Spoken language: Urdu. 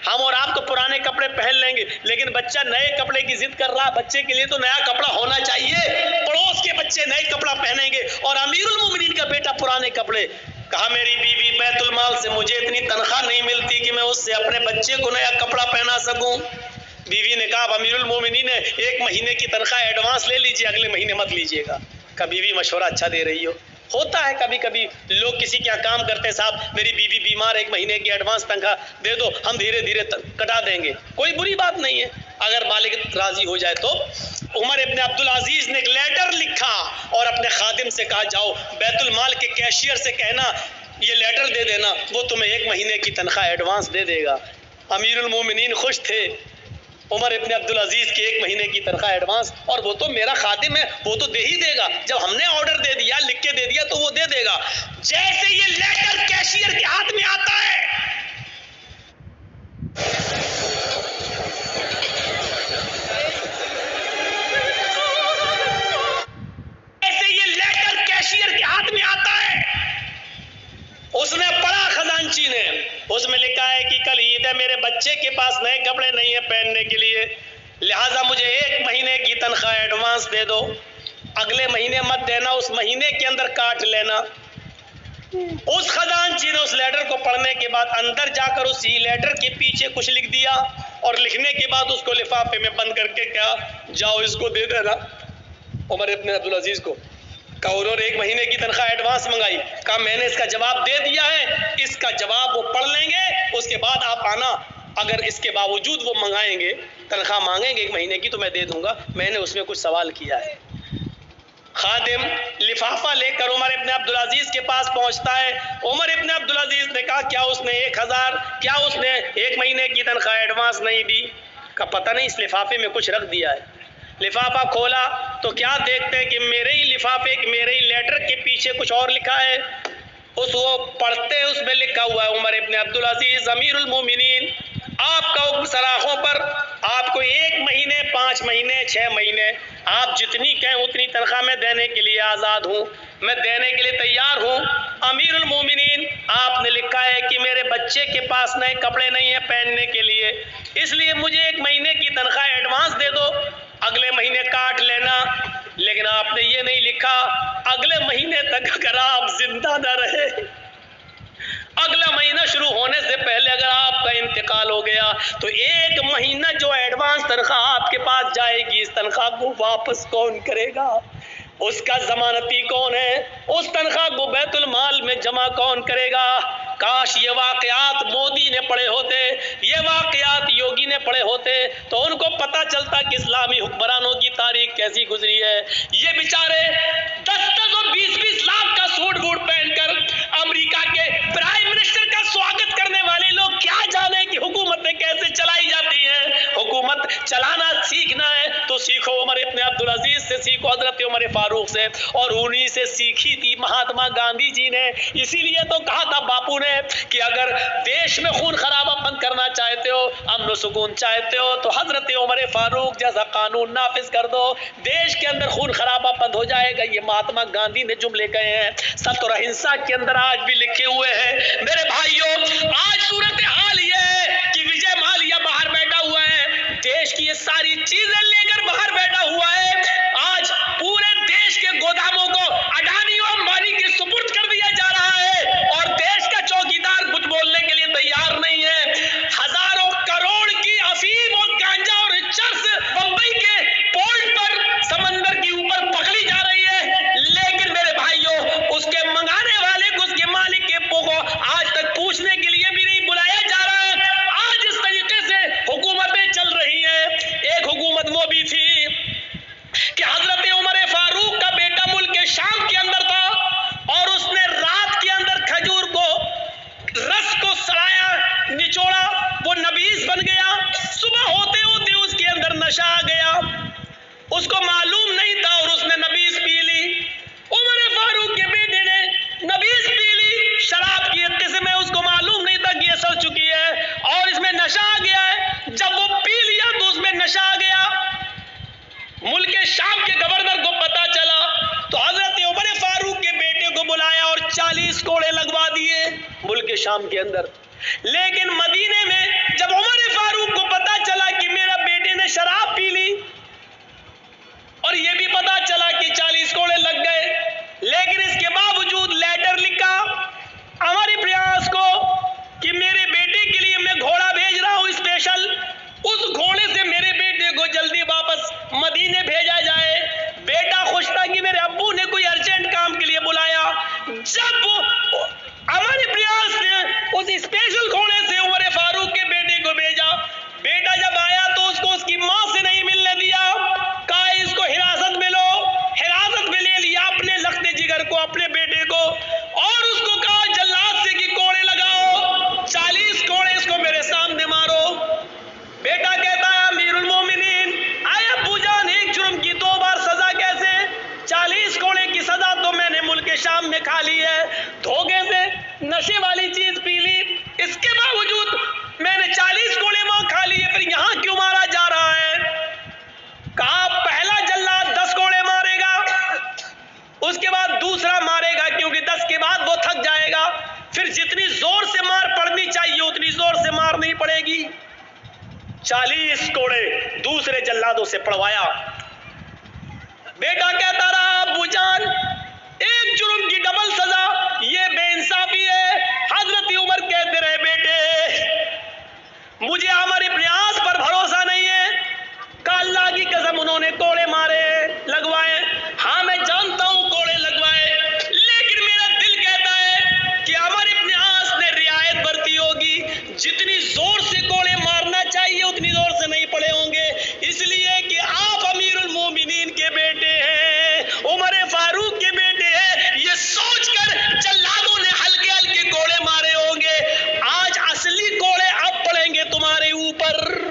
ہم اور آپ تو پرانے کپڑے پہن لیں گے، لیکن بچہ نئے کپڑے کی ضد کر رہا، بچے کے لیے تو نیا کپڑا ہونا چاہیے۔ پڑوس کے بچے نئے کپڑا پہنیں گے اور امیر المومنین کا بیٹا پرانے کپڑے۔ کہا میری بیوی بیت المال سے مجھے اتنی تنخواہ نہیں ملتی کہ میں اس سے اپنے بچے کو نیا کپڑا پہنا سکوں۔ بیوی نے کہا امیر المومنین نے 1 مہینے کی تنخواہ ایڈوانس لے لیجئے، اگلے مہینے مت لیجئے گا۔ کہا بیوی مشورہ اچھا دے رہی ہو۔ ہوتا ہے کبھی کبھی لوگ کسی کے یہاں کام کرتے ہیں، صاحب میری بیوی بیمار، 1 مہینے کی ایڈوانس تنخواہ دے دو، ہم دھیرے دھیرے کٹا دیں گے، کوئی بری بات نہیں ہے اگر مالک راضی ہو جائے تو۔ عمر ابن عبدالعزیز نے ایک لیٹر لکھا اور اپنے خادم سے کہا جاؤ بیت المال کے کیشیئر سے کہنا یہ لیٹر دے دینا، وہ تمہیں 1 مہینے کی تنخواہ ایڈوانس دے دے گا۔ امیر المومنین خوش تھے، عمر ابن عبدالعزیز کی 1 مہینے کی تنخواہ ایڈوانس، اور وہ تو میرا خادم ہے، وہ تو دے ہی دے گا، جب ہم نے آرڈر دے دیا لکھ کے دے دیا تو وہ دے دے گا۔ جیسے یہ لیٹر کیشیئر کے ہاتھ میں آتا ہے، اس نے پڑھا خزانچی نے، اس میں لکھا ہے کہ کل عید ہے، میرے بچے کے پاس نئے کپڑے نہیں ہیں پہننے کے لیے، لہٰذا مجھے 1 مہینے کی تنخواہ ایڈوانس دے دو، اگلے مہینے مت دینا، اس مہینے کے اندر کاٹ لینا۔ اس خزانچی نے اس لیٹر کو پڑھنے کے بعد اندر جا کر اسی لیٹر کے پیچھے کچھ لکھ دیا، اور لکھنے کے بعد اس کو لفافے میں بند کر کے کہا جاؤ اس کو دے دینا عمر ابن عبدالعزیز کو۔ کہا انہوں نے 1 مہینے کی تنخواہ ایڈوانس منگائی، کہا میں نے اس کا جواب دے دیا ہے، اس کا جواب وہ پڑھ لیں گے، اس کے بعد آپ آنا، اگر اس کے باوجود وہ منگائیں گے تنخواہ مانگیں گے 1 مہینے کی تو میں دے دوں گا، میں نے اس میں کچھ سوال کیا ہے۔ خادم لفافہ لے کر عمر ابن عبدالعزیز کے پاس پہنچتا ہے، عمر ابن عبدالعزیز نے کہا کیا اس نے 1000 کیا اس نے 1 مہینے کی تنخواہ ایڈوانس نہیں دی؟ کہا پتہ نہیں، اس لفافے میں کچھ رکھ دیا ہے۔ لفافہ کھولا تو کیا دیکھتے ہیں کہ میرے ہی لفافے میرے ہی لیٹر کے پیچھے کچھ اور لکھا ہے، وہ پڑھتے اس میں لکھا ہوا ہے عمر ابن عبدالعزیز امیر المومنین، آپ کا حکم سراخوں پر، آپ کو 1 مہینے 5 مہینے 6 مہینے آپ جتنی کہیں اتنی تنخواہ میں دینے کے لیے آزاد ہوں، میں دینے کے لیے تیار ہوں۔ امیر المومنین آپ نے لکھا ہے کہ میرے بچے کے پاس نئے کپڑے نہیں ہیں پہننے کے لیے، اس لیے مجھے 1 مہینے کی تنخواہ ایڈوانس دے دو، اگلے مہینے کاٹ لینا، لیکن آپ نے یہ نہیں لکھا اگلے مہینے تک اگر آپ زندہ نہ رہے، اگلا مہینہ شروع ہونے سے پہلے اگر آپ کا انتقال ہو گیا تو 1 مہینہ جو ایڈوانس تنخواہ آپ کے پاس جائے گی، اس تنخواہ کو واپس کون کرے گا؟ اس کا ضمانتی کون ہے؟ اس تنخواہ کو بیت المال میں جمع کون کرے گا؟ کاش یہ واقعات مودی نے پڑھے ہوتے، یہ واقعات یوگی نے پڑھے ہوتے تو ان کو پتہ چلتا کہ اسلامی حکمرانوں کی تاریخ کیسی گزری ہے۔ یہ بیچارے 10 اور 20 لاکھ کا سوٹ بوٹ پہن کر امریکہ کے پرائم منسٹر کا سواگت کرنے والے لوگ کیا جانے کہ حکومتیں کیسے چلائی جاتی ہیں۔ حکومت چلانا سیکھنا ہے تو سیکھو عمر ابن عبدالعزیز سے، سیکھو حضرت عمر فاروق سے، اور انہی سے سیکھی تھی مہاتما گاندھی جی نے۔ اسی لیے تو کہا تھا باپو نے کہ اگر دیش میں خون خرابہ بند کرنا چاہتے ہو، امن و سکون چاہتے ہو تو حضرت عمر فاروق جیسا قانون نافذ کر دو، دیش کے اندر خون خرابہ بند ہو جائے گا۔ یہ مہاتما گاندھی نے جملے کہے ہیں، ستر اہنسا کے اندر آج بھی لکھے ہوئے ہیں۔ میرے بھائیوں، آج صورتحال یہ ہے کہ وجے مالیا باہر بیٹھا ہوا ہے، دیش کی یہ ساری چیزیں لے کر باہر بیٹھا ہوا ہے، آج پورے دیش کے گوداموں کو اڈانی و امبانی کے سپرد کر دیا جا رہا ہے، اور دیش کا چوکیدار کچھ بولنے کے لیے تیار نہیں ہے۔ ہزاروں کروڑ کی افیم اور گانجا اور چرس بمبئی کے پورٹ پر سمندر کے اوپر پکڑی جا رہی ہے، لیکن میرے بھائیوں اس کے منگانے والے کو، اس کے مالک کے کو آج تک پوچھنے کے لیے بھی نہیں بلایا جا رہا ہے۔ آج اس طریقے سے حکومتیں چل رہی ہیں۔ ایک حکومت وہ بھی تھی کہ حضرت عمر فاروق کا بیٹا ملک شام کے اندر تھا، اور اس نے رات کے اندر کھجور کو رس کو سڑایا، نچوڑا، وہ نبیذ بن گیا، صبح ہوتے ہوتے اس کے اندر نشہ آ گیا، اس کو معلوم نہیں تھا اور اس نے نبیذ پی لی۔ عمر فاروق کے بیٹے نے نبیذ پی لی، شراب کی ایک قسم ہے، اس کو معلوم نہیں تھا کہ یہ سڑ چکی ہے اور اس میں نشہ آ گیا ہے۔ جب وہ پی لیا تو اس میں نشہ آ گیا، ملک شام کے گورنر کو پتا چلا تو حضرت عمر فاروق کے بیٹے کو بلایا اور 40 کوڑے لگوا دیے ملک شام کے اندر۔ لیکن مدینے میں جب عمر فاروق کو پتا چلا کہ میرا بیٹے نے شراب پی لی اور یہ بھی پتا چلا کہ 40 کوڑے لگ گئے، لیکن اس کے باوجود لیٹر لکھا عمر بن عاص کو کہ میرے بیٹے کے لیے میں گھوڑا بھیج رہا ہوں اسپیشل، اس گھوڑے سے میرے بیٹے کو جلدی واپس مدینے بھیجا جائے۔ بیٹا خوش تھا کہ میرے ابو نے کوئی ارجنٹ کام کے لیے بلایا۔ جب عمر بن عاص نے اس اسپیشل گھوڑے سے عمر فاروق کے بیٹے کو بھیجا، بیٹا جب آیا تو اس کو اس کی ماں سے نہیں ملنے دیا، کہا اس کو حراست میں لو، حراست میں لے لیا اپنے لخت جگر کو، اپنے بیٹے کو، اور اس کو کہا جلاد سے کہ کوڑے لگاؤ، 40 کوڑے اس کو میرے سامنے مارو۔ بیٹا کہتا ہے امیر المومنین، آئے ابو جان، ایک جرم کی 2 بار سزا کیسے؟ 40 کوڑے کی سزا تو میں نے ملک شام میں کھا لی ہے، دھوکے سے نشے والی چیز پی لی، اس کے باوجود میں نے 40 کوڑے وہاں کھا لیے، پھر یہاں کیوں مارا جا رہا ہے؟ کہا پہلا جلاد 10 کوڑے مارے گا، اس کے بعد دوسرا مارے گا، کیونکہ 10 کے بعد وہ تھک جائے گا، پھر جتنی زور سے مار پڑنی چاہیے اتنی زور سے مار نہیں پڑے گی۔ 40 کوڑے دوسرے جلادوں سے پڑوایا۔ بیٹا کہتا رہا ابو جان، ایک جرم کی ڈبل سزا، یہ بے انصافی ہے۔ حضرت عمر کہتے رہے بیٹے مجھے عمر بن عاص پر بھروسہ نہیں ہے، کہ اللہ کی قسم انہوں نے کوڑے مارے لگوائے، ہاں میں جانتا ہوں کوڑے لگوائے، لیکن میرا دل کہتا ہے کہ عمر بن عاص نے رعایت برتی ہوگی، جتنی زور سے کوڑے مارنا چاہیے اتنی زور سے نہیں پڑے ہوں گے، اس لیے کہ آپ امیر المومنین کے بیٹے ہیں، عمر فاروق کے بیٹے ہیں، یہ سوچ کر جلادوں نے ہلکے ہلکے کوڑے مارے ہوں گے، آج اصلی کوڑے اب پڑیں گے تمہارے اوپر۔